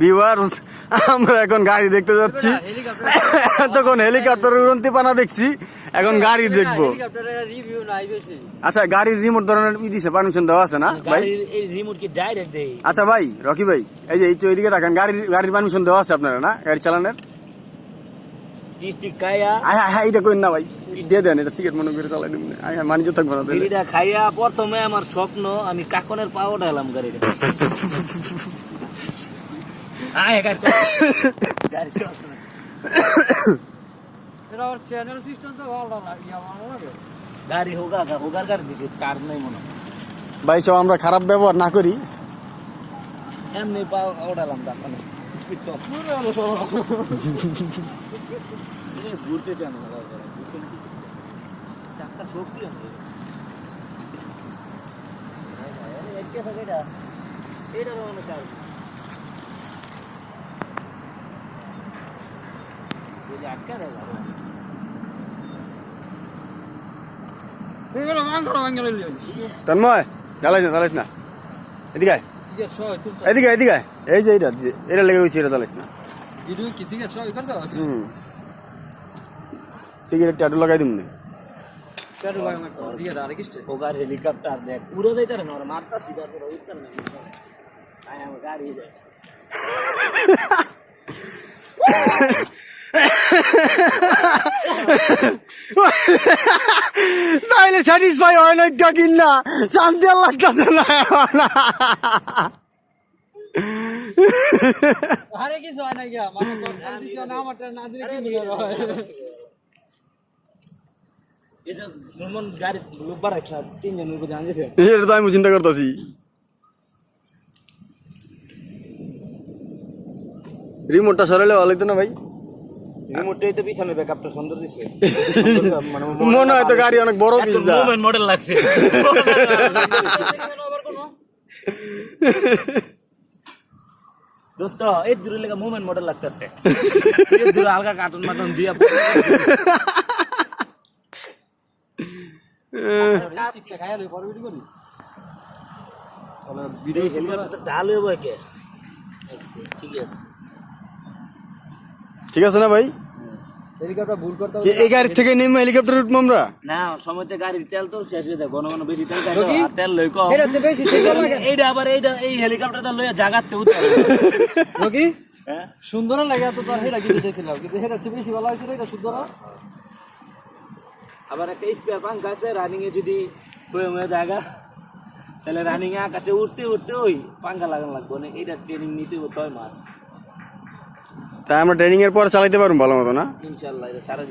Viewers, আমরা এখন গাড়ি দেখতে যাচ্ছি। তখন হেলিকপ্টারের উড়ন্তি পানা দেখছি, এখন গাড়ি দেখবো। আচ্ছা, গাড়ির রিমোট ধরনের দিছে, পারমিশন দেওয়া আছে না ভাই? আচ্ছা ভাই, রকি ভাই, এই যে এইদিকে দেখেন, গাড়ির পারমিশন দেওয়া আছে আপনারা না গাড়ি চালানোর? এটা করেন না ভাই, দিয়ে দেন, এটা সিগারেট মনে করে চালাই দেবেন, মানিজ থাকবো না। গাড়িটা খাইয়া প্রথমে আমার স্বপ্ন আমি কাকনের পাও ডালাম গাড়িটা। গাড়ি হোগার গাড়ি দিকে চার্জ নাই মনে হয় ভাই। সব আমরা খারাপ ব্যবহার না করি, এমনি পাও ডালাম কাকনে ঘুরতে চান টাকা শক্তি এটা চার্জ তন্ময় চালাইস না, এদিকে এদিকে এদিকে, এই যে এটা লেগে গেছে, এটা চালাইস না। সিগারেট টাটু লাগাই দিম না। হেলিকপ্টার দেখ উড়ে যাইতে না মারতা সিগার করে উঠতাম না আমার গাড়ি যায়। তাইলে স্যাটিসফাই হয় না কিনা, শান্তি আর লাগতেছে না। আরে কিছু হয় না গিয়া মানে দিছি না আমারটা না দিলে কি হয়। এটা নরমাল গাড়ি লোকবার রাখা তিনজন লোক জান যেতে এটা তো আমি চিন্তা করতেছি। রিমোটটা সরালে ভালো হতো না ভাই? রিমোটটাই তো পিছনে ব্যাকআপটা সুন্দর দিছে, মানে মনে হয় তো গাড়ি অনেক বড় পিস দা, মুভমেন্ট মডেল লাগছে। দোস্ত এই দূরে লেগে মুভমেন্ট মডেল লাগতেছে, এই দূরে হালকা কার্টুন মাটন দিয়া ঢাল হইব কে। ঠিক আছে না ভাই? হেলিকপ্টার ভুল করতে এই গাড়ি থেকে নেমে হেলিকপ্টার উঠবো আমরা না, সময়তে গাড়ির তেল তো শেষ হয়ে যায়, ঘন ঘন বেশি তেল খাই তেল লই কম। এটা হচ্ছে বেশি সুন্দর লাগে। এইটা আবার এই হেলিকপ্টারটা লইয়া জাগাতে উঠতে রকি সুন্দর লাগে তো তার হেরা কিনতে চাইছিলাম, কিন্তু হেরা হচ্ছে বেশি ভালো হয়েছে, এটা সুন্দর। আবার একটা স্পেয়ার পাঙ্খা আছে, রানিং এ যদি হয়ে জায়গা তাহলে রানিং এ আকাশে উঠতে উঠতে ওই পাঙ্খা লাগানো লাগবে অনেক। এইটা ট্রেনিং নিতে 6 মাস, তাই আমরা ট্রেনিং এর পর চালাইতে পারবো ভালো মতো না ইনশাল্লাহ। এটা সারা